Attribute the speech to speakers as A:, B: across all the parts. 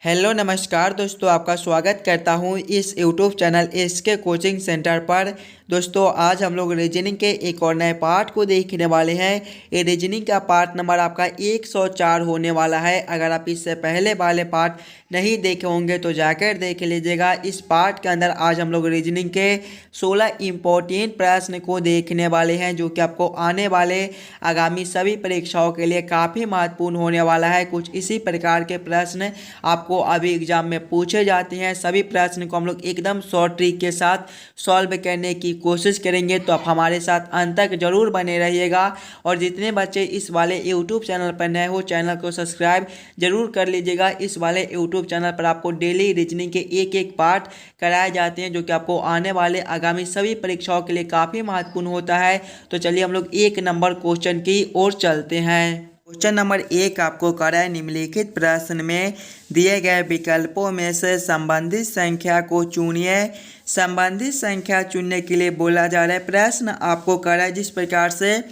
A: Hello नमस्कार दोस्तों, आपका स्वागत करता हूं इस YouTube channel SK coaching centre पर। दोस्तों आज हम लोग रीजनिंग के एक और नए पार्ट को देखने वाले हैं। ये रीजनिंग का पार्ट नंबर आपका 104 होने वाला है। अगर आप इससे पहले वाले पार्ट नहीं देखे होंगे तो जाकर देख लीजिएगा। इस पार्ट के अंदर आज हम लोग रीजनिंग के 16 इम्पोर्टेंट प्रश्न को देखने वाले हैं, जो कि आपको आने वाले आगामी सभी परीक्षाओं के लिए काफ़ी महत्वपूर्ण होने वाला है। कुछ इसी प्रकार के प्रश्न आपको अभी एग्जाम में पूछे जाते हैं। सभी प्रश्न को हम लोग एकदम शॉर्ट ट्रिक के साथ सॉल्व करने की कोशिश करेंगे, तो आप हमारे साथ अंत तक जरूर बने रहिएगा। और जितने बच्चे इस वाले यूट्यूब चैनल पर नए हो, चैनल को सब्सक्राइब जरूर कर लीजिएगा। इस वाले यूट्यूब चैनल पर आपको डेली रीजनिंग के एक एक पार्ट कराए जाते हैं, जो कि आपको आने वाले आगामी सभी परीक्षाओं के लिए काफ़ी महत्वपूर्ण होता है। तो चलिए हम लोग एक नंबर क्वेश्चन की ओर चलते हैं। क्वेश्चन नंबर 1 आपको करा है, निम्नलिखित प्रश्न में दिए गए विकल्पों में से संबंधित संख्या को चुनिए। संबंधित संख्या चुनने के लिए बोला जा रहा है। प्रश्न आपको करा है जिस प्रकार से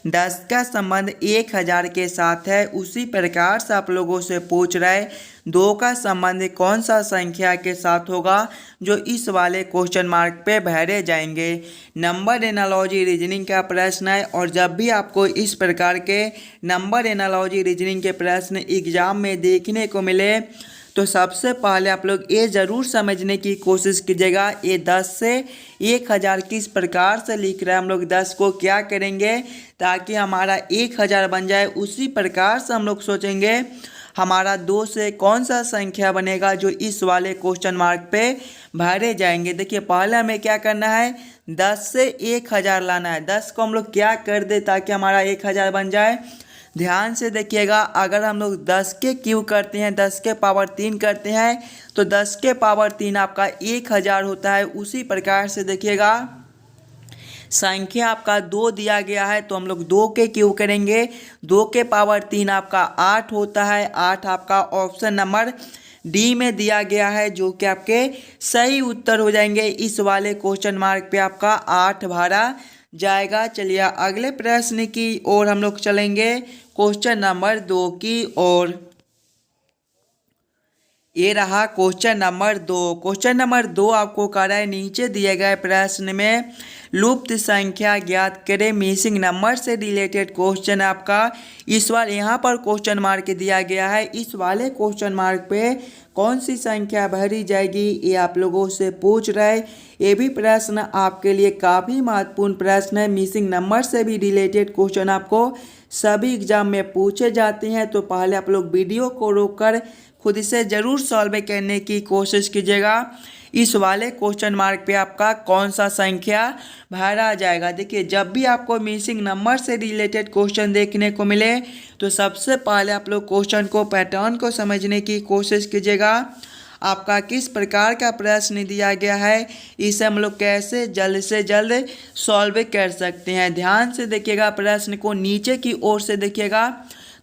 A: 10 का संबंध 1000 के साथ है, उसी प्रकार से आप लोगों से पूछ रहा है 2 का संबंध कौन सा संख्या के साथ होगा, जो इस वाले क्वेश्चन मार्क पे भरे जाएंगे। नंबर एनालॉजी रीजनिंग का प्रश्न है, और जब भी आपको इस प्रकार के नंबर एनालॉजी रीजनिंग के प्रश्न एग्जाम में देखने को मिले, तो सबसे पहले आप लोग ये ज़रूर समझने की कोशिश कीजिएगा, ये 10 से 1000 किस प्रकार से लिख रहा है। हम लोग 10 को क्या करेंगे ताकि हमारा 1000 बन जाए, उसी प्रकार से हम लोग सोचेंगे हमारा 2 से कौन सा संख्या बनेगा, जो इस वाले क्वेश्चन मार्क पे भरे जाएंगे। देखिए पहले हमें क्या करना है, 10 से 1000 लाना है। 10 को हम लोग क्या कर दे ताकि हमारा 1000 बन जाए। ध्यान से देखिएगा, अगर हम लोग 10 के क्यूब करते हैं, 10 के पावर 3 करते हैं, तो 10 के पावर 3 आपका 1000 होता है। उसी प्रकार से देखिएगा, संख्या आपका 2 दिया गया है, तो हम लोग 2 के क्यूब करेंगे, 2 के पावर 3 आपका 8 होता है। 8 आपका ऑप्शन नंबर डी में दिया गया है, जो कि आपके सही उत्तर हो जाएंगे। इस वाले क्वेश्चन मार्क पे आपका 8 भरा जाएगा। चलिए अगले प्रश्न की ओर हम लोग चलेंगे, क्वेश्चन नंबर 2 की ओर। ये रहा क्वेश्चन नंबर 2। क्वेश्चन नंबर 2 आपको कह रहा है, नीचे दिए गए प्रश्न में लुप्त संख्या ज्ञात करें। मिसिंग नंबर से रिलेटेड क्वेश्चन आपका इस बार यहाँ पर क्वेश्चन मार्क दिया गया है। इस वाले क्वेश्चन मार्क पे कौन सी संख्या भरी जाएगी, ये आप लोगों से पूछ रहे। ये भी प्रश्न आपके लिए काफ़ी महत्वपूर्ण प्रश्न है। मिसिंग नंबर से भी रिलेटेड क्वेश्चन आपको सभी एग्जाम में पूछे जाते हैं, तो पहले आप लोग वीडियो को रोककर खुद से ज़रूर सॉल्व करने की कोशिश कीजिएगा। इस वाले क्वेश्चन मार्क पे आपका कौन सा संख्या भरा जाएगा। देखिए जब भी आपको मिसिंग नंबर से रिलेटेड क्वेश्चन देखने को मिले, तो सबसे पहले आप लोग क्वेश्चन को पैटर्न को समझने की कोशिश कीजिएगा। आपका किस प्रकार का प्रश्न दिया गया है, इसे हम लोग कैसे जल्द से जल्द सॉल्व कर सकते हैं। ध्यान से देखिएगा, प्रश्न को नीचे की ओर से देखिएगा,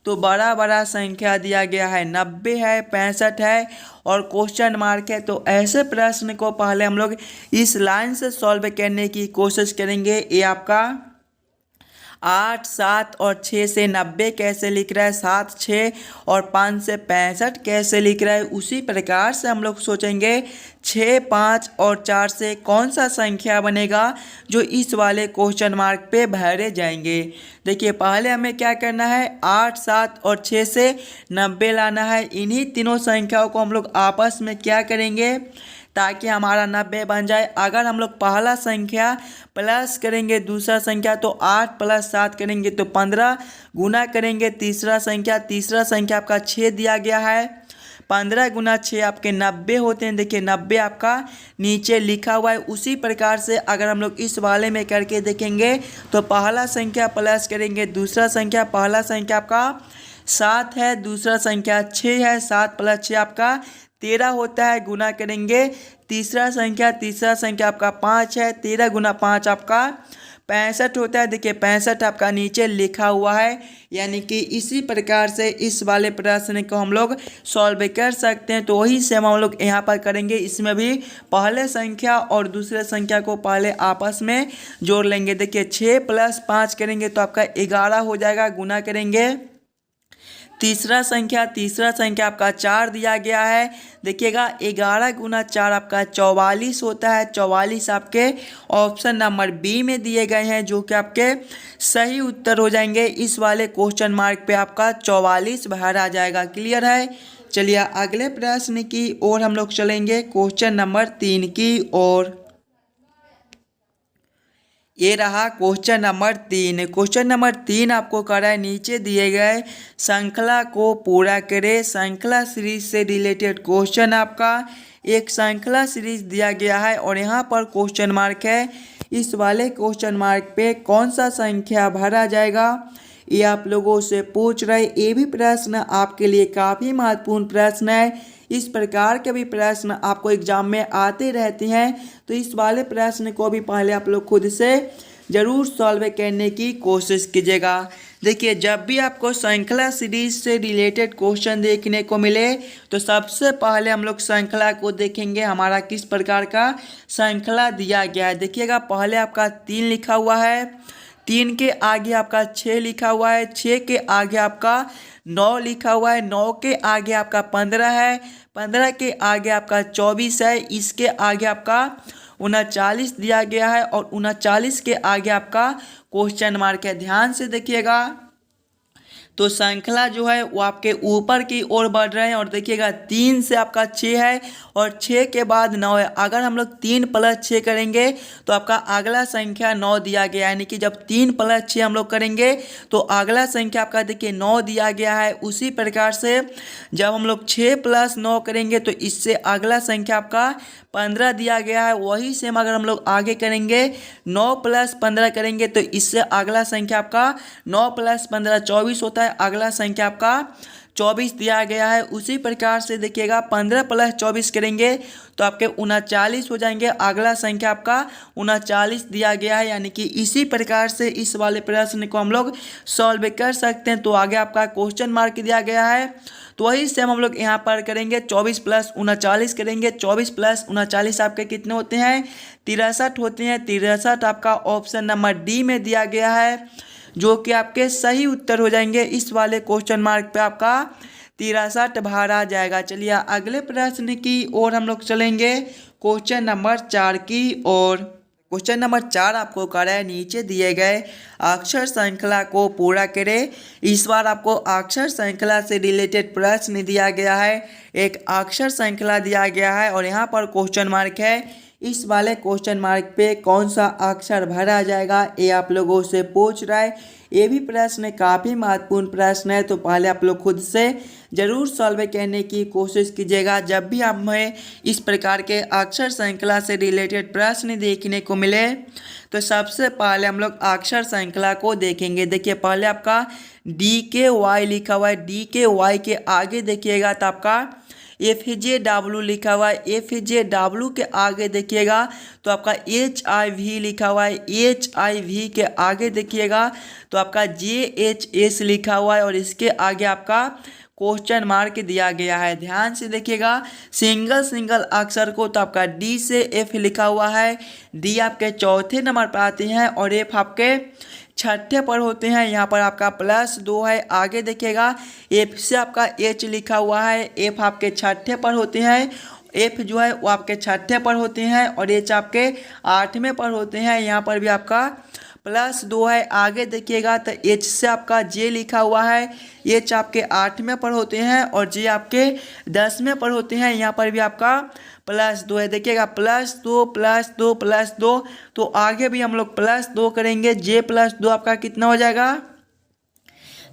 A: तो बड़ा बड़ा संख्या दिया गया है, 90 है, 65 है और क्वेश्चन मार्क है। तो ऐसे प्रश्न को पहले हम लोग इस लाइन से सॉल्व करने की कोशिश करेंगे। ये आपका 8, 7 और 6 से 90 कैसे लिख रहा है, 7, 6 और 5 से 65 कैसे लिख रहा है। उसी प्रकार से हम लोग सोचेंगे 6, 5 और 4 से कौन सा संख्या बनेगा, जो इस वाले क्वेश्चन मार्क पे भरे जाएंगे। देखिए पहले हमें क्या करना है, 8, 7 और 6 से 90 लाना है। इन्हीं तीनों संख्याओं को हम लोग आपस में क्या करेंगे ताकि हमारा 90 बन जाए। अगर हम लोग पहला संख्या प्लस करेंगे दूसरा संख्या, तो 8 + 7 करेंगे तो 15, गुना करेंगे तीसरा संख्या आपका 6 दिया गया है। 15 × 6 आपके 90 होते हैं। देखिए 90 आपका नीचे लिखा हुआ है। उसी प्रकार से अगर हम लोग इस वाले में करके देखेंगे, तो पहला संख्या प्लस करेंगे दूसरा संख्या, पहला संख्या आपका 7 है, दूसरा संख्या 6 है, 7 + 6 आपका 13 होता है। गुना करेंगे तीसरा संख्या आपका 5 है, 13 × 5 आपका 65 होता है। देखिए 65 आपका नीचे लिखा हुआ है। यानी कि इसी प्रकार से इस वाले प्रश्न को हम लोग सॉल्व कर सकते हैं। तो वही सेम हम लोग यहाँ पर करेंगे। इसमें भी पहले संख्या और दूसरे संख्या को पहले आपस में जोड़ लेंगे। देखिए 6 + 5 करेंगे तो आपका 11 हो जाएगा। गुना करेंगे तीसरा संख्या आपका 4 दिया गया है। देखिएगा 11 गुना 4 आपका 44 होता है। 44 आपके ऑप्शन नंबर बी में दिए गए हैं, जो कि आपके सही उत्तर हो जाएंगे। इस वाले क्वेश्चन मार्क पे आपका 44 बाहर आ जाएगा। क्लियर है। चलिए अगले प्रश्न की ओर हम लोग चलेंगे, क्वेश्चन नंबर 3 की ओर। ये रहा क्वेश्चन नंबर 3। क्वेश्चन नंबर 3 आपको कर रहा है, नीचे दिए गए श्रृंखला को पूरा करें। श्रृंखला सीरीज से रिलेटेड क्वेश्चन आपका एक श्रृंखला सीरीज दिया गया है और यहाँ पर क्वेश्चन मार्क है। इस वाले क्वेश्चन मार्क पे कौन सा संख्या भरा जाएगा, ये आप लोगों से पूछ रहे। ये भी प्रश्न आपके लिए काफ़ी महत्वपूर्ण प्रश्न है। इस प्रकार के भी प्रश्न आपको एग्जाम में आते रहते हैं, तो इस वाले प्रश्न को भी पहले आप लोग खुद से ज़रूर सॉल्व करने की कोशिश कीजिएगा। देखिए, जब भी आपको श्रृंखला सीरीज से रिलेटेड क्वेश्चन देखने को मिले तो सबसे पहले हम लोग श्रृंखला को देखेंगे, हमारा किस प्रकार का श्रृंखला दिया गया है। देखिएगा, पहले आपका 3 लिखा हुआ है, 3 के आगे आपका 6 लिखा हुआ है, 6 के आगे आपका 9 लिखा हुआ है, 9 के आगे आपका 15 है, 15 के आगे आपका 24 है, इसके आगे आपका 39 दिया गया है और 39 के आगे आपका क्वेश्चन मार्क है। ध्यान से देखिएगा, तो श्रृंखला जो है वो आपके ऊपर की ओर बढ़ रहे हैं। और देखिएगा 3 से आपका 6 है और 6 के बाद 9 है। अगर हम लोग 3 + 6 करेंगे तो आपका अगला संख्या 9 दिया गया है। यानी कि जब 3 + 6 हम लोग करेंगे तो अगला संख्या आपका देखिए 9 दिया गया है। उसी प्रकार से जब हम लोग 6 + 9 करेंगे तो इससे अगला संख्या आपका 15 दिया गया है। वही सेम अगर हम लोग आगे करेंगे 9 + 15 करेंगे तो इससे अगला संख्या आपका 9 + 15 24 होता है। अगला संख्या आपका 24 दिया गया है। उसी प्रकार से देखिएगा 15 + 24 करेंगे तो आपके 39 हो जाएंगे। अगला संख्या आपका 39 दिया गया है। यानी कि इसी प्रकार से इस वाले प्रश्न को हम लोग सॉल्व कर सकते हैं। तो आगे आपका क्वेश्चन मार्क दिया गया है, तो वही सेम हम लोग यहाँ पर करेंगे। 24 + 39 करेंगे। 24 + 39 आपके कितने होते हैं, 63 होते हैं। 63 आपका ऑप्शन नंबर डी में दिया गया है, जो कि आपके सही उत्तर हो जाएंगे। इस वाले क्वेश्चन मार्क पे आपका 63 बाहर आ जाएगा। चलिए अगले प्रश्न की ओर हम लोग चलेंगे, क्वेश्चन नंबर 4 की ओर। क्वेश्चन नंबर 4 आपको कर है, नीचे दिए गए अक्षर श्रृंखला को पूरा करें। इस बार आपको अक्षर श्रृंखला से रिलेटेड प्रश्न दिया गया है। एक अक्षर श्रृंखला दिया गया है और यहाँ पर क्वेश्चन मार्क है। इस वाले क्वेश्चन मार्क पे कौन सा अक्षर भरा जाएगा, ये आप लोगों से पूछ रहा है। ये भी प्रश्न काफ़ी महत्वपूर्ण प्रश्न है, तो पहले आप लोग खुद से ज़रूर सॉल्व करने की कोशिश कीजिएगा। जब भी हमें इस प्रकार के अक्षर श्रृंखला से रिलेटेड प्रश्न देखने को मिले तो सबसे पहले हम लोग अक्षर श्रृंखला को देखेंगे। देखिए, पहले आपका DKY लिखा हुआ है। DKY के आगे देखिएगा तो आपका FJW लिखा हुआ है। FJW के आगे देखिएगा तो आपका HIV लिखा हुआ है। HIV के आगे देखिएगा तो आपका JHS लिखा हुआ है और इसके आगे आपका क्वेश्चन मार्क दिया गया है। ध्यान से देखिएगा, सिंगल अक्षर को तो आपका D से F लिखा हुआ है। D आपके चौथे नंबर पर आते हैं और F आपके छठे पर होते हैं। यहाँ पर आपका +2 है। आगे देखिएगा F से आपका H लिखा हुआ है। F आपके छठे पर होते हैं। F जो है वो आपके छठे पर होते हैं और H आपके 8वें पर होते हैं। यहाँ पर भी आपका +2 है। आगे देखिएगा तो H से आपका J लिखा हुआ है। H आपके 8वें पर होते हैं और J आपके 10वें पर होते हैं। यहाँ पर भी आपका +2 है। देखिएगा +2 +2 +2, तो आगे भी हम लोग +2 करेंगे। J +2 आपका कितना हो जाएगा,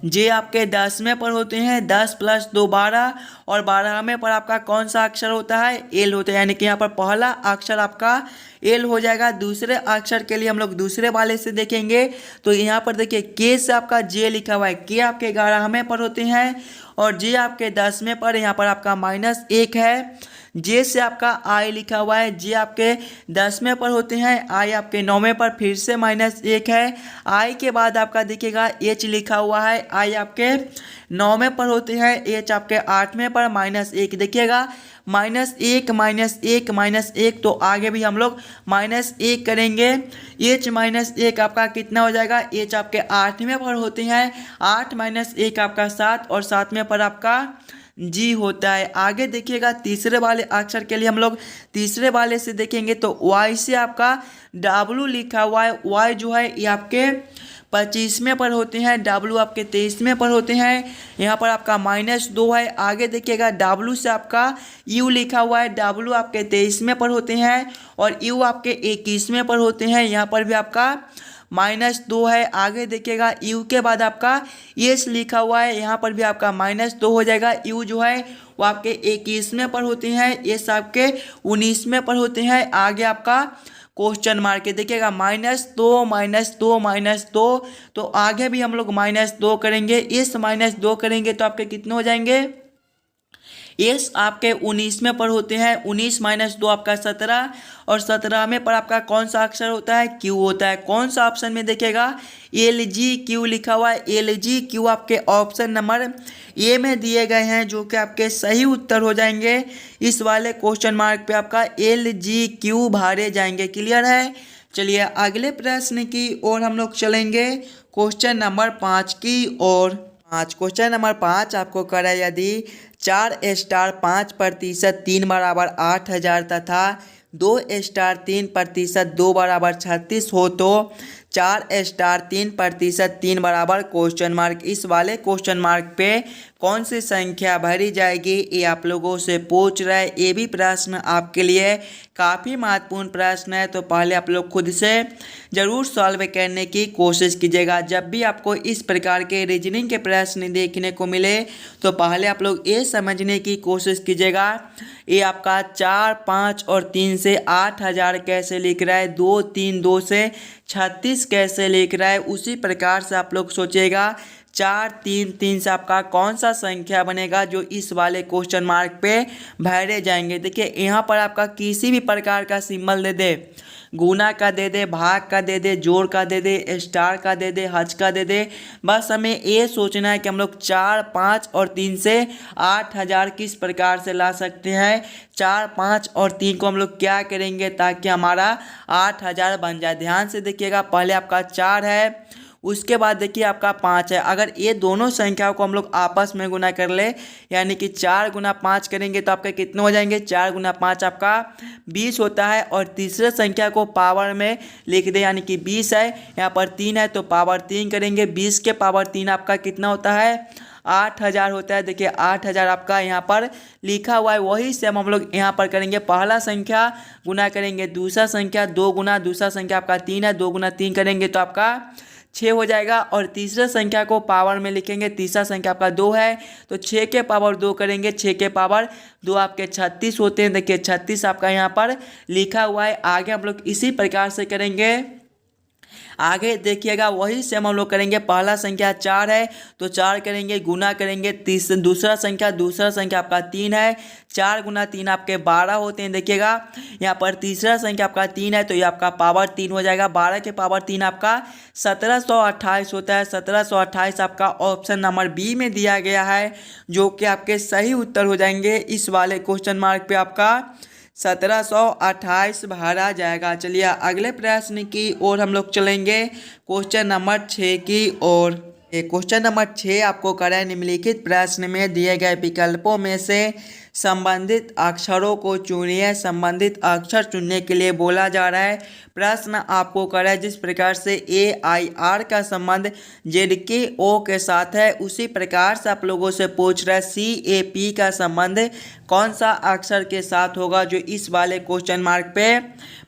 A: J आपके 10वें पर होते हैं। 10 + 2 12 और 12वें पर आपका कौन सा अक्षर होता है, L होता है। यानी कि यहाँ पर पहला अक्षर आपका L हो जाएगा। दूसरे अक्षर के लिए हम लोग दूसरे वाले से देखेंगे तो यहाँ पर देखिए K से आपका J लिखा हुआ है। K आपके 11वें पर होते हैं और J आपके 10वें पर। यहाँ पर आपका -1 है। जे से आपका आई लिखा हुआ है, जे आपके 10वें पर होते हैं, आई आपके 9वें पर फिर से -1 है। आई के बाद आपका देखिएगा एच लिखा हुआ है, आई आपके 9वें पर होते हैं, एच आपके 8वें पर -1 देखिएगा, -1 -1 -1, तो आगे भी हम लोग -1 करेंगे। एच -1 आपका कितना हो जाएगा, एच आपके 8वें पर होते हैं, 8 -1 आपका 7 और 7वें पर आपका जी होता है। आगे देखिएगा तीसरे वाले अक्षर के लिए हम लोग तीसरे वाले से देखेंगे तो वाई से आपका डब्लू लिखा हुआ है, वाई जो है ये आपके 25वें पर होते हैं, डब्लू आपके 23वें पर होते हैं, यहाँ पर आपका -2 है। आगे देखिएगा डब्लू से आपका यू लिखा हुआ है, डब्लू आपके 23वें पर होते हैं और यू आपके 21वें पर होते हैं, यहाँ पर भी आपका -2 है। आगे देखिएगा यू के बाद आपका एस लिखा हुआ है, यहाँ पर भी आपका -2 हो जाएगा। यू जो है वो आपके 21वें पर होते हैं, एस आपके 19वें पर होते हैं। आगे आपका क्वेश्चन मार्क देखिएगा -2 -2 -2, तो आगे भी हम लोग -2 करेंगे। इस -2 करेंगे तो आपके कितने हो जाएंगे, एस आपके 19वें पर होते हैं, 19 -2 आपका 17 और 17वें पर आपका कौन सा अक्षर होता है, क्यू होता है। कौन सा ऑप्शन में देखिएगा LGQ लिखा हुआ है, LGQ आपके ऑप्शन नंबर ए में दिए गए हैं, जो कि आपके सही उत्तर हो जाएंगे। इस वाले क्वेश्चन मार्क पे आपका LGQ भरे जाएंगे। क्लियर है। चलिए अगले प्रश्न की ओर हम लोग चलेंगे, क्वेश्चन नंबर 5 की ओर। क्वेश्चन नंबर 5 आपको करा यदि 4 स्टार 5% 3 बराबर 8000 तथा 2 स्टार 3% 2 बराबर 36 हो तो 4 स्टार 3% 3 बराबर क्वेश्चन मार्क। इस वाले क्वेश्चन मार्क पे कौन सी संख्या भरी जाएगी, ये आप लोगों से पूछ रहा है। ये भी प्रश्न आपके लिए काफ़ी महत्वपूर्ण प्रश्न है, तो पहले आप लोग खुद से ज़रूर सॉल्व करने की कोशिश कीजिएगा। जब भी आपको इस प्रकार के रीजनिंग के प्रश्न देखने को मिले तो पहले आप लोग ये समझने की कोशिश कीजिएगा, ये आपका 4, 5 और 3 से 8000 कैसे लिख रहा है, 2, 3, 2 से 36 कैसे लिख रहा है। उसी प्रकार से आप लोग सोचिएगा 4, 3, 3 से आपका कौन सा संख्या बनेगा जो इस वाले क्वेश्चन मार्क पे भरे जाएंगे। देखिए यहाँ पर आपका किसी भी प्रकार का सिंबल दे दे, गुना का दे दे, भाग का दे दे, जोड़ का दे दे, स्टार का दे दे, हज का दे दे, बस हमें ये सोचना है कि हम लोग 4, 5 और 3 से 8000 किस प्रकार से ला सकते हैं। 4, 5 और 3 को हम लोग क्या करेंगे ताकि हमारा 8000 बन जाए। ध्यान से देखिएगा, पहले आपका 4 है, उसके बाद देखिए आपका 5 है। अगर ये दोनों संख्याओं को हम लोग आपस में गुना कर ले, यानी कि 4 गुना 5 करेंगे तो आपके कितने हो जाएंगे, 4 गुना 5 आपका 20 होता है। और तीसरे संख्या को पावर में लिख दे, यानी कि 20 है, यहाँ पर 3 है तो पावर 3 करेंगे। 20 के पावर 3 आपका कितना होता है, 8000 होता है। देखिए 8000 आपका यहाँ पर लिखा हुआ है, वही से हम लोग यहाँ पर करेंगे। पहला संख्या गुना करेंगे दूसरा संख्या, 2 गुना दूसरा संख्या आपका 3 है, 2 गुना 3 करेंगे तो आपका 6 हो जाएगा। और तीसरे संख्या को पावर में लिखेंगे, तीसरा संख्या आपका 2 है तो 6 के पावर 2 करेंगे, 6 के पावर 2 आपके 36 होते हैं। देखिए 36 आपका यहाँ पर लिखा हुआ है। आगे हम लोग इसी प्रकार से करेंगे। आगे देखिएगा वही से हम लोग करेंगे। पहला संख्या 4 है तो 4 करेंगे, गुना करेंगे। दूसरा संख्या आपका 3 है, 4 गुना 3 आपके 12 होते हैं। देखिएगा यहाँ पर तीसरा संख्या आपका 3 है तो ये आपका पावर 3 हो जाएगा। 12 के पावर 3 आपका 1728 होता है। 1728 आपका ऑप्शन नंबर बी में दिया गया है, जो कि आपके सही उत्तर हो जाएंगे। इस वाले क्वेश्चन मार्क पे आपका 1728 भरा जाएगा। चलिए अगले प्रश्न की ओर हम लोग चलेंगे, क्वेश्चन नंबर 6 की ओर। क्वेश्चन नंबर 6 आपको करें, निम्नलिखित प्रश्न में दिए गए विकल्पों में से संबंधित अक्षरों को चुनिए। संबंधित अक्षर चुनने के लिए बोला जा रहा है। प्रश्न आपको करें, जिस प्रकार से AIR का संबंध ZKO के साथ है, उसी प्रकार से आप लोगों से पूछ रहा है CAP का संबंध कौन सा अक्षर के साथ होगा, जो इस वाले क्वेश्चन मार्क पे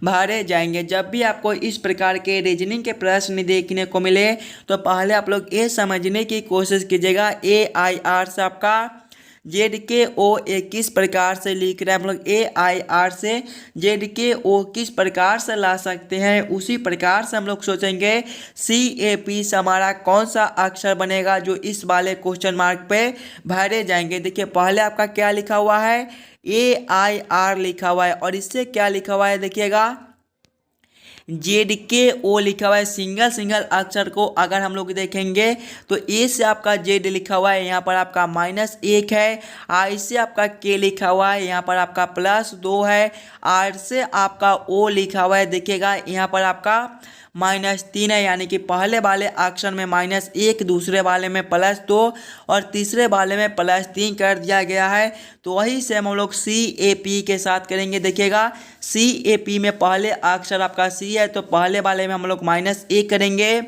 A: भरे जाएंगे। जब भी आपको इस प्रकार के रीजनिंग के प्रश्न देखने को मिले तो पहले आप लोग ये समझने की कोशिश कीजिएगा AIR से आपका ZKO किस प्रकार से लिख रहे हैं। हम लोग AIR से ZKO किस प्रकार से ला सकते हैं, उसी प्रकार से हम लोग सोचेंगे CAP से हमारा कौन सा अक्षर बनेगा जो इस वाले क्वेश्चन मार्क पे भरे जाएंगे। देखिए पहले आपका क्या लिखा हुआ है, AIR लिखा हुआ है और इससे क्या लिखा हुआ है देखिएगा ZKO लिखा हुआ है। सिंगल सिंगल अक्षर को अगर हम लोग देखेंगे तो ए से आपका Z लिखा हुआ है, यहाँ पर आपका -1 है। आई से आपका K लिखा हुआ है, यहाँ पर आपका +2 है। R से आपका O लिखा हुआ है, देखिएगा यहाँ पर आपका -3 है, यानी कि पहले वाले अक्षर में -1, दूसरे वाले में +2 और तीसरे वाले में +3 कर दिया गया है। तो वही से हम लोग CAP के साथ करेंगे। देखिएगा CAP में पहले अक्षर आपका C है, तो पहले वाले में हम लोग -1 करेंगे।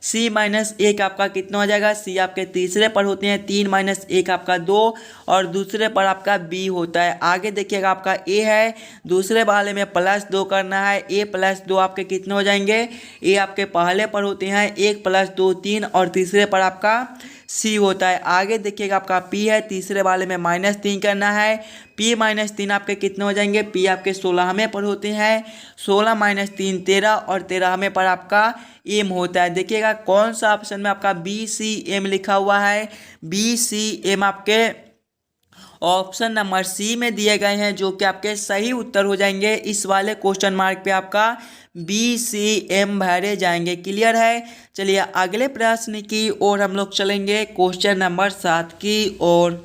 A: C-1 आपका कितना हो जाएगा, C आपके तीसरे पर होते हैं, 3 - 1 आपका 2 और दूसरे पर आपका B होता है। आगे देखिएगा आपका A है, दूसरे वाले में +2 करना है। A + 2 आपके कितने हो जाएंगे, A आपके पहले पर होते हैं 1 + 2 3 और तीसरे पर आपका C होता है। आगे देखिएगा आपका P है, तीसरे वाले में -3 करना है। P - 3 आपके कितने हो जाएंगे, P आपके 16वें पर होते हैं, 16 - 3 13 और 13वें पर आपका M होता है। देखिएगा कौन सा ऑप्शन में आपका BCM लिखा हुआ है। BCM आपके ऑप्शन नंबर C में दिए गए हैं, जो कि आपके सही उत्तर हो जाएंगे। इस वाले क्वेश्चन मार्क पे आपका BCM भरे जाएंगे। क्लियर है। चलिए अगले प्रश्न की ओर हम लोग चलेंगे, क्वेश्चन नंबर 7 की ओर।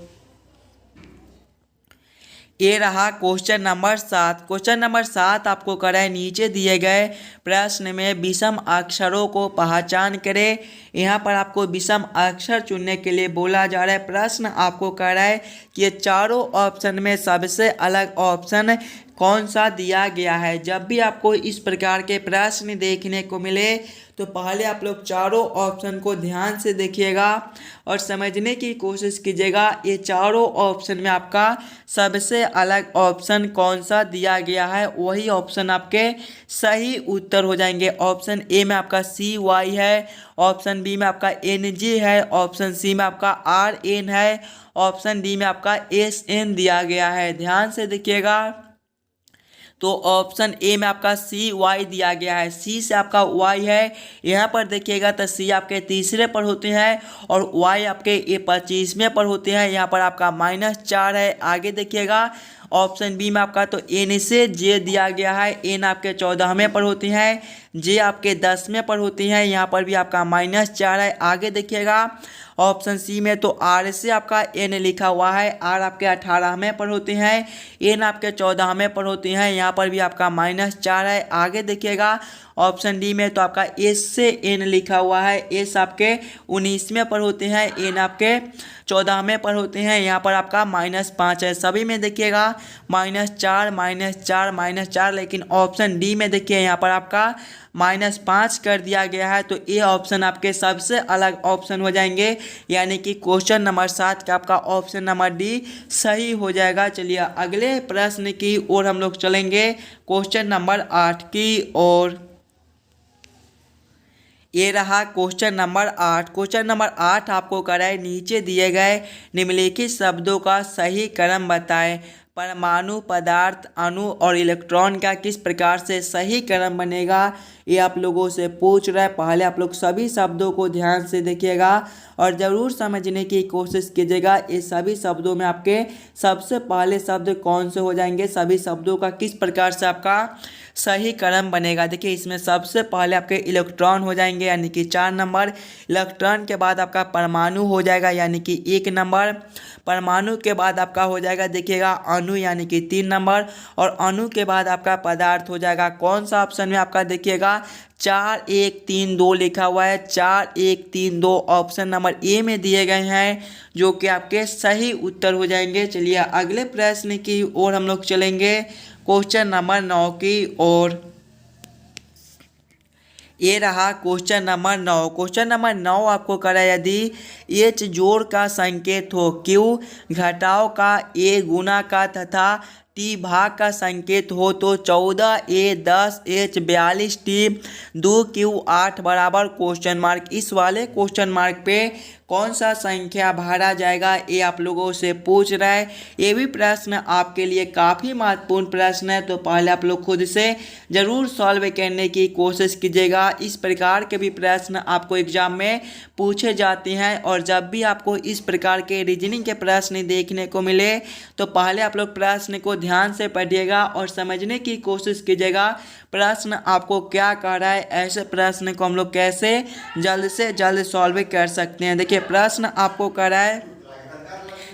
A: ये रहा क्वेश्चन नंबर 7। क्वेश्चन नंबर 7 आपको करा है, नीचे दिए गए प्रश्न में विषम अक्षरों को पहचान करें। यहाँ पर आपको विषम अक्षर चुनने के लिए बोला जा रहा है। प्रश्न आपको कह रहा है कि ये चारों ऑप्शन में सबसे अलग ऑप्शन कौन सा दिया गया है। जब भी आपको इस प्रकार के प्रश्न देखने को मिले तो पहले आप लोग चारों ऑप्शन को ध्यान से देखिएगा और समझने की कोशिश कीजिएगा ये चारों ऑप्शन में आपका सबसे अलग ऑप्शन कौन सा दिया गया है, वही ऑप्शन आपके सही उत्तर हो जाएंगे। ऑप्शन ए में आपका CY है, ऑप्शन बी में आपका NG है, ऑप्शन सी में आपका RN है, ऑप्शन डी में आपका SN दिया गया है। ध्यान से देखिएगा। तो ऑप्शन ए में आपका CY दिया गया है, C से आपका Y है। यहाँ पर देखिएगा तो C आपके तीसरे पर होते हैं और Y आपके 25वें पर होते हैं। यहाँ पर आपका -4 है। आगे देखिएगा ऑप्शन बी में आपका तो N से J दिया गया है, N आपके 14वें पर होते हैं, J आपके 10वें पर होते हैं। यहाँ पर भी आपका -4 है। आगे देखिएगा ऑप्शन सी में तो R से आपका N लिखा हुआ है, R आपके 18वें पर होते हैं, N आपके 14वें पर होते हैं। यहाँ पर भी आपका -4 है। आगे देखिएगा ऑप्शन डी में तो आपका S से N लिखा हुआ है, S आपके 19वें पर होते हैं, N आपके 14वें पर होते हैं। यहाँ पर आपका -5 है। सभी में देखिएगा -4 -4 -4, लेकिन ऑप्शन डी में देखिए यहाँ पर आपका -5 कर दिया गया है। तो ये ऑप्शन आपके सबसे अलग ऑप्शन हो जाएंगे, यानी कि क्वेश्चन नंबर 7 का आपका ऑप्शन नंबर डी सही हो जाएगा। चलिए अगले प्रश्न की ओर हम लोग चलेंगे, क्वेश्चन नंबर 8 की ओर। ये रहा क्वेश्चन नंबर 8। क्वेश्चन नंबर 8 आपको कराए, नीचे दिए गए निम्नलिखित शब्दों का सही क्रम बताएं। परमाणु, पदार्थ, अणु और इलेक्ट्रॉन का किस प्रकार से सही क्रम बनेगा, ये आप लोगों से पूछ रहा है। पहले आप लोग सभी शब्दों को ध्यान से देखिएगा और ज़रूर समझने की कोशिश कीजिएगा। ये सभी शब्दों में आपके सबसे पहले शब्द कौन से हो जाएंगे, सभी शब्दों का किस प्रकार से आपका सही क्रम बनेगा। देखिए इसमें सबसे पहले आपके इलेक्ट्रॉन हो जाएंगे, यानी कि 4 नंबर। इलेक्ट्रॉन के बाद आपका परमाणु हो जाएगा, यानी कि 1 नंबर। परमाणु के बाद आपका हो जाएगा देखिएगा अणु, यानी कि 3 नंबर। और अणु के बाद आपका पदार्थ हो जाएगा। कौन सा ऑप्शन में आपका देखिएगा 4 1 3 2 लिखा हुआ है, 4 1 3 2 ऑप्शन नंबर ए में दिए गए हैं, जो कि आपके सही उत्तर हो जाएंगे। चलिए अगले प्रश्न की ओर हम लोग चलेंगे, क्वेश्चन नंबर 9 की ओर। ये रहा क्वेश्चन नंबर 9। क्वेश्चन नंबर 9 आपको करा, यदि H जोड़ का संकेत हो, Q घटाव का, A गुना का तथा टी भाग का संकेत हो तो 14A 10H 42T 2Q 8 बराबर क्वेश्चन मार्क। इस वाले क्वेश्चन मार्क पे कौन सा संख्या भरा जाएगा ये आप लोगों से पूछ रहा है। ये भी प्रश्न आपके लिए काफ़ी महत्वपूर्ण प्रश्न है, तो पहले आप लोग खुद से ज़रूर सॉल्व करने की कोशिश कीजिएगा। इस प्रकार के भी प्रश्न आपको एग्जाम में पूछे जाते हैं, और जब भी आपको इस प्रकार के रीजनिंग के प्रश्न देखने को मिले तो पहले आप लोग प्रश्न को ध्यान से पढ़िएगा और समझने की कोशिश कीजिएगा प्रश्न आपको क्या कह रहा है। ऐसे प्रश्न को हम लोग कैसे जल्द से जल्द सॉल्व कर सकते हैं। देखिए प्रश्न आपको कह रहा है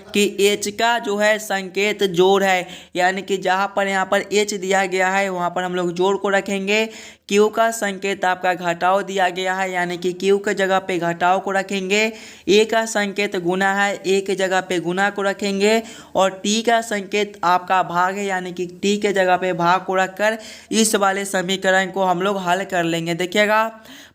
A: कि एच का जो है संकेत जोड़ है, यानी कि जहाँ पर यहाँ पर एच दिया गया है वहाँ पर हम लोग जोड़ को रखेंगे। क्यू का संकेत आपका घटाव दिया गया है, यानी कि क्यू के जगह पे घटाव को रखेंगे। ए का संकेत गुना है, ए के जगह पे गुना को रखेंगे। और टी का संकेत आपका भाग है, यानी कि टी के जगह पे भाग को रखकर इस वाले समीकरण को हम लोग हल कर लेंगे। देखिएगा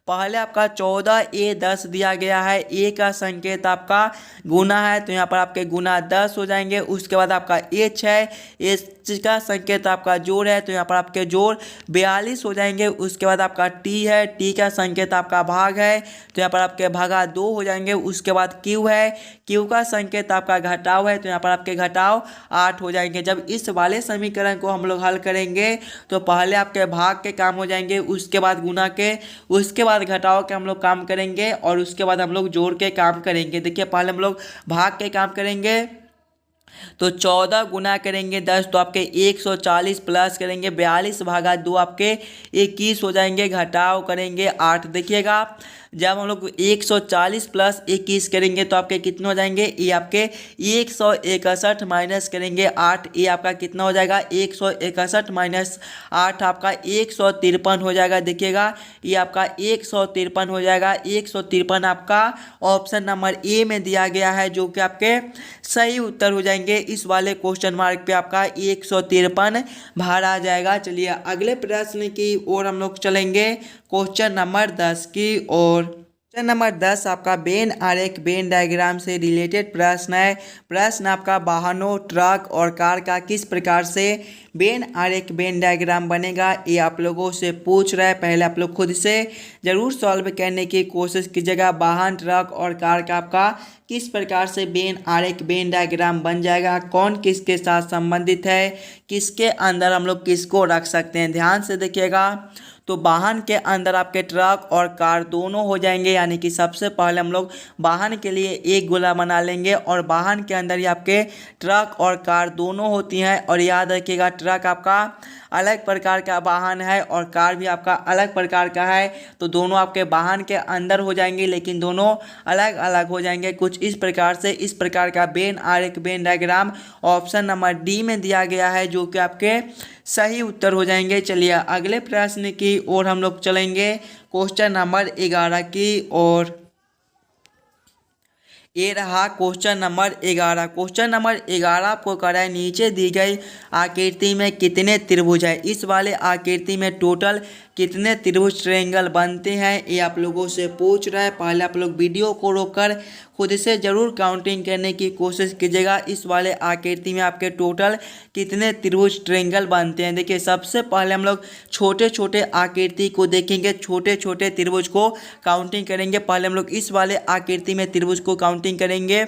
A: पहले आपका 14A 10 दिया गया है, ए का संकेत आपका गुना है तो यहाँ पर आपके गुना 10 हो जाएंगे। उसके बाद आपका एच है, एच का संकेत आपका जोड़ है तो यहाँ पर आपके जोड़ 42 हो जाएंगे। उसके बाद आपका टी है, टी का संकेत आपका भाग है तो यहाँ पर आपके भागा 2 हो जाएंगे। उसके बाद क्यू है, क्यू का संकेत आपका घटाव है तो यहाँ पर आपके घटाव 8 हो जाएंगे। जब इस वाले समीकरण को हम लोग हल करेंगे तो पहले आपके भाग के काम हो जाएंगे, उसके बाद गुना के, उसके बाद घटाव के हम लोग काम करेंगे और उसके बाद हम लोग जोड़ के काम करेंगे। देखिए पहले हम लोग भाग के काम करेंगे तो 14 गुना करेंगे 10 तो आपके 140 प्लस करेंगे 42 भागा 2 आपके 21 हो जाएंगे। घटाव करेंगे 8। देखिएगा जब हम लोग 140 प्लस 21 करेंगे तो आपके कितने हो जाएंगे, ये आपके 161 माइनस करेंगे 8, ये आपका कितना हो जाएगा 161 माइनस 8 आपका 153 हो जाएगा। देखिएगा ये आपका 153 हो जाएगा। 153 आपका ऑप्शन नंबर ए में दिया गया है, जो कि आपके सही उत्तर हो जाएंगे। इस वाले क्वेश्चन मार्क पे आपका 153 भरा जाएगा। चलिए अगले प्रश्न की ओर हम लोग चलेंगे, क्वेश्चन नंबर 10 की ओर। क्वेश्चन नंबर 10 आपका वेन आरेख वेन डायग्राम से रिलेटेड प्रश्न है। प्रश्न आपका वाहनों, ट्रक और कार का किस प्रकार से वेन आरेख वेन डायग्राम बनेगा ये आप लोगों से पूछ रहा है। पहले आप लोग खुद से ज़रूर सॉल्व करने की कोशिश कीजिएगा। वाहन, ट्रक और कार का आपका किस प्रकार से वेन आरेख वेन डायग्राम बन जाएगा, कौन किसके साथ संबंधित है, किसके अंदर हम लोग किसको रख सकते हैं। ध्यान से देखिएगा तो वाहन के अंदर आपके ट्रक और कार दोनों हो जाएंगे, यानी कि सबसे पहले हम लोग वाहन के लिए एक गोला बना लेंगे और वाहन के अंदर ही आपके ट्रक और कार दोनों होती हैं। और याद रखिएगा ट्रक आपका अलग प्रकार का वाहन है और कार भी आपका अलग प्रकार का है, तो दोनों आपके वाहन के अंदर हो जाएंगे लेकिन दोनों अलग अलग हो जाएंगे। कुछ इस प्रकार से इस प्रकार का वेन आरेख Venn diagram option number D में दिया गया है, जो कि आपके सही उत्तर हो जाएंगे। चलिए अगले प्रश्न की ओर हम लोग चलेंगे, क्वेश्चन नंबर 11 की ओर। ये रहा क्वेश्चन नंबर 11। क्वेश्चन नंबर 11 आपको कह रहा है नीचे दी गई आकृति में कितने त्रिभुज है। इस वाले आकृति में टोटल कितने त्रिभुज ट्रायंगल बनते हैं ये आप लोगों से पूछ रहा है। पहले आप लोग वीडियो को रोककर खुद से ज़रूर काउंटिंग करने की कोशिश कीजिएगा। इस वाले आकृति में आपके टोटल कितने त्रिभुज ट्रायंगल बनते हैं। देखिए सबसे पहले हम लोग छोटे छोटे आकृति को देखेंगे, छोटे छोटे त्रिभुज को काउंटिंग करेंगे। पहले हम लोग इस वाले आकृति में त्रिभुज को काउंटिंग करेंगे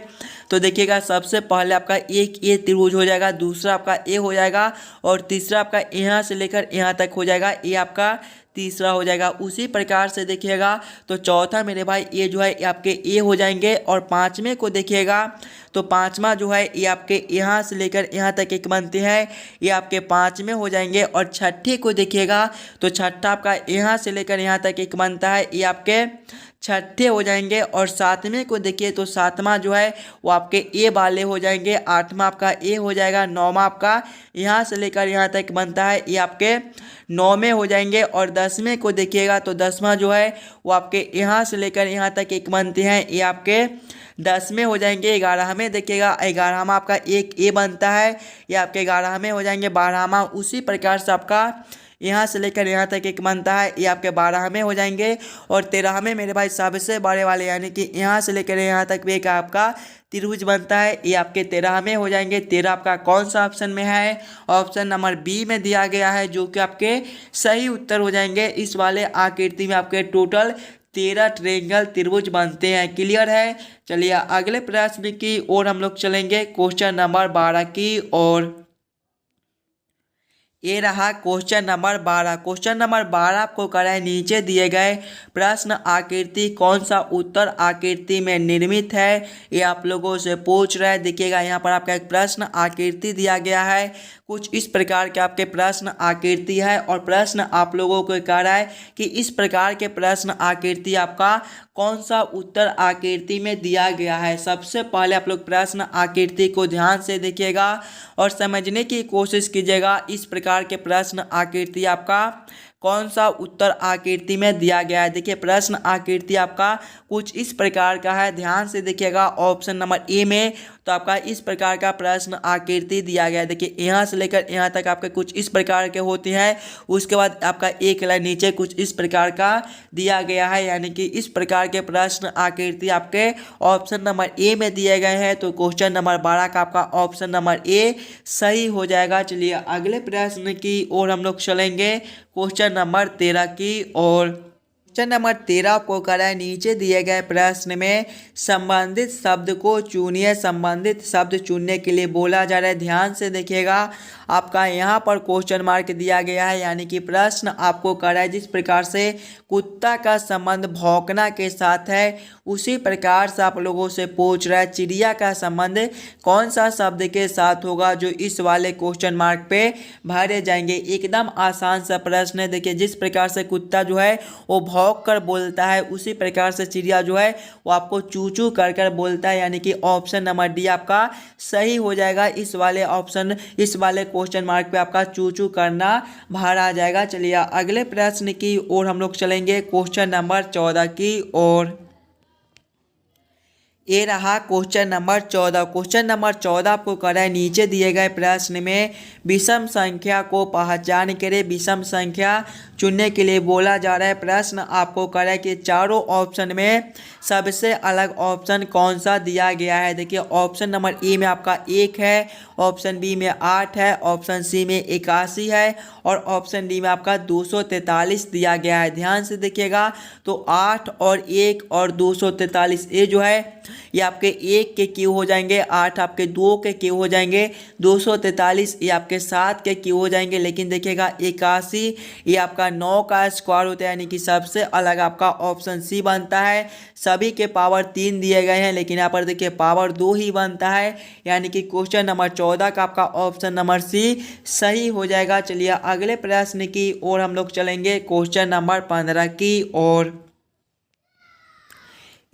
A: तो देखिएगा सबसे पहले आपका एक ए त्रिभुज हो जाएगा, दूसरा आपका ए हो जाएगा और तीसरा आपका यहाँ से लेकर यहाँ तक हो जाएगा, ये आपका तीसरा हो जाएगा। उसी प्रकार से देखिएगा तो चौथा मेरे भाई ये जो है ये आपके ए हो जाएंगे और पाँचवें को देखिएगा तो पाँचवा जो है ये आपके यहाँ से लेकर यहाँ तक एक बनते हैं, ये आपके पाँचवें हो जाएंगे। और छठे को देखिएगा तो छठा आपका यहाँ से लेकर यहाँ तक एक बनता है, ये आपके छठे हो जाएंगे। और सातवें को देखिए तो सातवां जो है वो आपके ए वाले हो जाएंगे, आठवां आपका ए हो जाएगा, नौवां आपका यहाँ से लेकर यहाँ तक बनता है, ये आपके नौवें हो जाएंगे। और 10वें को देखिएगा तो 10वां जो है वो आपके यहाँ से लेकर यहाँ तक एक बनते हैं, ये आपके 10वें हो जाएंगे। 11वें देखिएगा 11वां आपका एक ए बनता है, ये आपके 11वें हो जाएंगे। 12वां उसी प्रकार से आपका यहाँ से लेकर यहाँ तक एक बनता है, ये आपके 12वें हो जाएंगे। और 13वें मेरे भाई सबसे बड़े वाले यानी कि यहाँ से लेकर यहाँ तक भी एक आपका त्रिभुज बनता है, ये आपके 13वें हो जाएंगे। 13 आपका कौन सा ऑप्शन में है? ऑप्शन नंबर बी में दिया गया है, जो कि आपके सही उत्तर हो जाएंगे। इस वाले आकृति में आपके टोटल 13 ट्रायंगल त्रिभुज बनते हैं। क्लियर है? चलिए अगले प्रश्न की ओर हम लोग चलेंगे, क्वेश्चन नंबर 12 की ओर। ये रहा क्वेश्चन नंबर 12। क्वेश्चन नंबर 12 आपको कराए नीचे दिए गए प्रश्न आकृति कौन सा उत्तर आकृति में निर्मित है, ये आप लोगों से पूछ रहा है। देखिएगा यहाँ पर आपका एक प्रश्न आकृति दिया गया है, कुछ इस प्रकार के आपके प्रश्न आकृति है। और प्रश्न आप लोगों को कह रहा है कि इस प्रकार के प्रश्न आकृति आपका कौन सा उत्तर आकृति में दिया गया है। सबसे पहले आप लोग प्रश्न आकृति को ध्यान से देखिएगा और समझने की कोशिश कीजिएगा। इस प्रकार के प्रश्न आकृति आपका कौन सा उत्तर आकृति में दिया गया है। देखिए प्रश्न आकृति आपका कुछ इस प्रकार का है, ध्यान से देखिएगा। ऑप्शन नंबर ए में तो आपका इस प्रकार का प्रश्न आकृति दिया गया है। देखिए यहाँ से लेकर यहाँ तक आपके कुछ इस प्रकार के होते हैं, उसके बाद आपका एक लाइन नीचे कुछ इस प्रकार का दिया गया है, यानी कि इस प्रकार के प्रश्न आकृति आपके ऑप्शन नंबर ए में दिए गए हैं। तो क्वेश्चन नंबर 12 का आपका ऑप्शन नंबर ए सही हो जाएगा। चलिए अगले प्रश्न की ओर हम लोग चलेंगे, क्वेश्चन नंबर 13 की ओर। क्वेश्चन नंबर 13 को कराए नीचे दिए गए प्रश्न में संबंधित शब्द को चुनिए। संबंधित शब्द चुनने के लिए बोला जा रहा है, ध्यान से देखिएगा। आपका यहाँ पर क्वेश्चन मार्क दिया गया है, यानी कि प्रश्न आपको कराए जिस प्रकार से कुत्ता का संबंध भौंकना के साथ है, उसी प्रकार से आप लोगों से पूछ रहा है चिड़िया का संबंध कौन सा शब्द के साथ होगा, जो इस वाले क्वेश्चन मार्क पे भरे जाएंगे। एकदम आसान सा प्रश्न है। देखिए जिस प्रकार से कुत्ता जो है वो भौंक कर बोलता है, उसी प्रकार से चिड़िया जो है वो आपको चू चू कर कर बोलता है, यानी कि ऑप्शन नंबर डी आपका सही हो जाएगा। इस वाले क्वेश्चन मार्क पे आपका चू चू करना भरा जाएगा। चलिए अगले प्रश्न की ओर हम लोग चलेंगे, क्वेश्चन नंबर 14 की ओर। ये रहा क्वेश्चन नंबर 14। क्वेश्चन नंबर 14 आपको कराए नीचे दिए गए प्रश्न में विषम संख्या को पहचान करें। विषम संख्या चुनने के लिए बोला जा रहा है। प्रश्न आपको कराए कि चारों ऑप्शन में सबसे अलग ऑप्शन कौन सा दिया गया है। देखिए ऑप्शन नंबर ए में आपका 1 है, ऑप्शन बी में 8 है, ऑप्शन सी में 81 है और ऑप्शन डी में आपका 243 दिया गया है। ध्यान से देखिएगा। तो 8 और 1 और 243 ये जो है ये आपके 1 के क्यू हो जाएंगे, 8 आपके 2 के क्यू हो जाएंगे, 243 ये आपके 7 के क्यू हो जाएंगे। लेकिन देखिएगा 81 ये आपका 9 का स्क्वायर होता है, यानी कि सबसे अलग आपका ऑप्शन सी बनता है। सभी के पावर 3 दिए गए हैं, लेकिन यहाँ पर देखिए पावर 2 ही बनता है, यानी कि क्वेश्चन नंबर 14 का आपका ऑप्शन नंबर सी सही हो जाएगा। चलिए अगले प्रश्न की ओर हम लोग चलेंगे, क्वेश्चन नंबर 15 की ओर।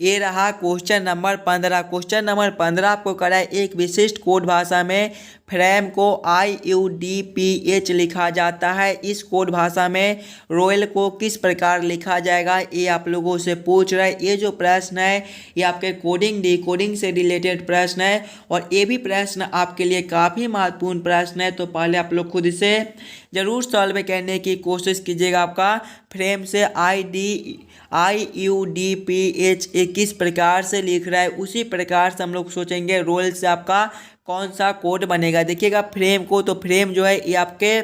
A: ये रहा क्वेश्चन नंबर 15। क्वेश्चन नंबर 15 आपको कराए एक विशिष्ट कोड भाषा में फ्रेम को IUDPH लिखा जाता है। इस कोड भाषा में रोयल को किस प्रकार लिखा जाएगा, ये आप लोगों से पूछ रहा है। ये जो प्रश्न है ये आपके कोडिंग डिकोडिंग से रिलेटेड प्रश्न है और ये भी प्रश्न आपके लिए काफ़ी महत्वपूर्ण प्रश्न है। तो पहले आप लोग खुद से ज़रूर सॉल्व करने की कोशिश कीजिएगा। आपका फ्रेम से IUDPH किस प्रकार से लिख रहा है, उसी प्रकार से हम लोग सोचेंगे रोयल से आपका कौन सा कोड बनेगा। देखिएगा फ्रेम को, तो फ्रेम जो है ये आपके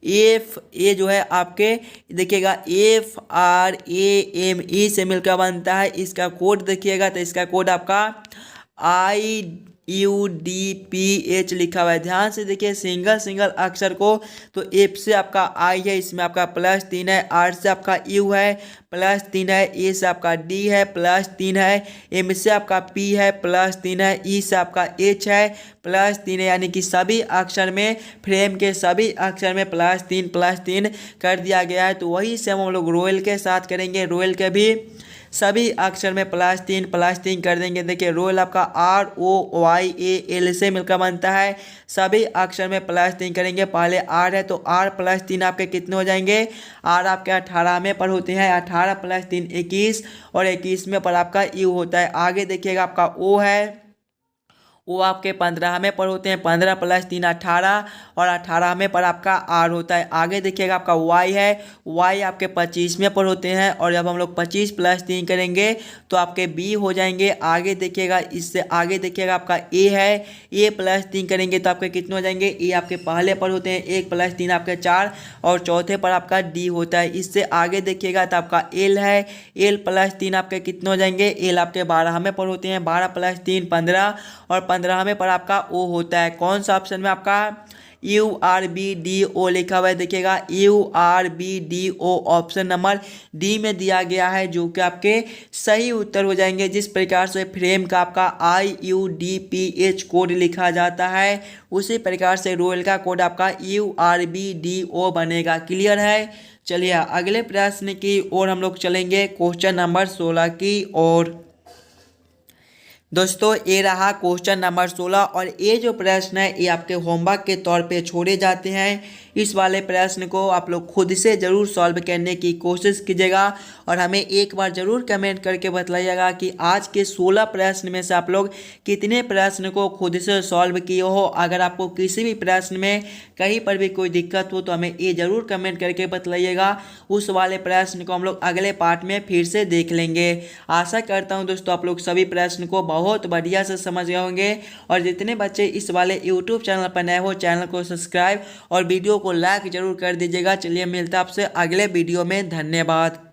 A: ये जो है आपके देखिएगा FRAME से मिलकर बनता है। इसका कोड देखिएगा तो इसका कोड आपका IUDPH लिखा हुआ है। ध्यान से देखिए सिंगल अक्षर को, तो F से आपका I है, इसमें आपका +3 है, R से आपका U है +3 है, A से आपका D है +3 है, M से आपका P है +3 है, E से आपका H है +3 है, यानी कि सभी अक्षर में फ्रेम के सभी अक्षर में +3 कर दिया गया है। तो वही से हम लोग रोयल के साथ करेंगे। रोयल के भी सभी अक्षर में +3 कर देंगे। देखिए रोयल आपका ROYAL से मिलकर बनता है। सभी अक्षर में +3 करेंगे। पहले R है तो R +3 आपके कितने हो जाएंगे, R आपके 18वें पर होते हैं, 18 + 3 21 और 21वें पर आपका U होता है। आगे देखिएगा आपका O है, वो आपके 15वें पर होते हैं। 15 + 3 18 और 18वें पर आपका आर होता है। आगे देखिएगा आपका वाई है, वाई आपके 25वें पर होते हैं और जब हम लोग 25 + 3 करेंगे तो आपके बी हो जाएंगे। आगे देखिएगा, इससे आगे देखिएगा आपका ए है, ए + 3 करेंगे तो आपके कितने हो जाएंगे, ए आपके पहले पर होते हैं, 1 + 3 आपके 4 और चौथे पर आपका डी होता है। इससे आगे देखिएगा तो आपका एल है, एल + 3 आपके कितने हो जाएंगे, एल आपके 12वें पर होते हैं, 12 + 3 15 और 15वें पर आपका ओ होता है। कौन सा ऑप्शन में आपका URBDO लिखा हुआ है, देखिएगा URBDO ऑप्शन नंबर डी में दिया गया है, जो कि आपके सही उत्तर हो जाएंगे। जिस प्रकार से फ्रेम का आपका IUDPH कोड लिखा जाता है, उसी प्रकार से रोयल का कोड आपका URBDO बनेगा। क्लियर है। चलिए अगले प्रश्न की ओर हम लोग चलेंगे, क्वेश्चन नंबर 16 की ओर। दोस्तों ये रहा क्वेश्चन नंबर 16 और ये जो प्रश्न है ये आपके होमवर्क के तौर पे छोड़े जाते हैं। इस वाले प्रश्न को आप लोग खुद से ज़रूर सॉल्व करने की कोशिश कीजिएगा और हमें एक बार ज़रूर कमेंट करके बताइएगा कि आज के 16 प्रश्न में से आप लोग कितने प्रश्न को खुद से सॉल्व किए हो। अगर आपको किसी भी प्रश्न में कहीं पर भी कोई दिक्कत हो तो हमें ये ज़रूर कमेंट करके बताइएगा। उस वाले प्रश्न को हम लोग अगले पार्ट में फिर से देख लेंगे। आशा करता हूँ दोस्तों आप लोग सभी प्रश्न को बहुत बढ़िया से समझ गए होंगे और जितने बच्चे इस वाले YouTube चैनल पर नए हो चैनल को सब्सक्राइब और वीडियो को लाइक जरूर कर दीजिएगा। चलिए मिलता है आपसे अगले वीडियो में। धन्यवाद।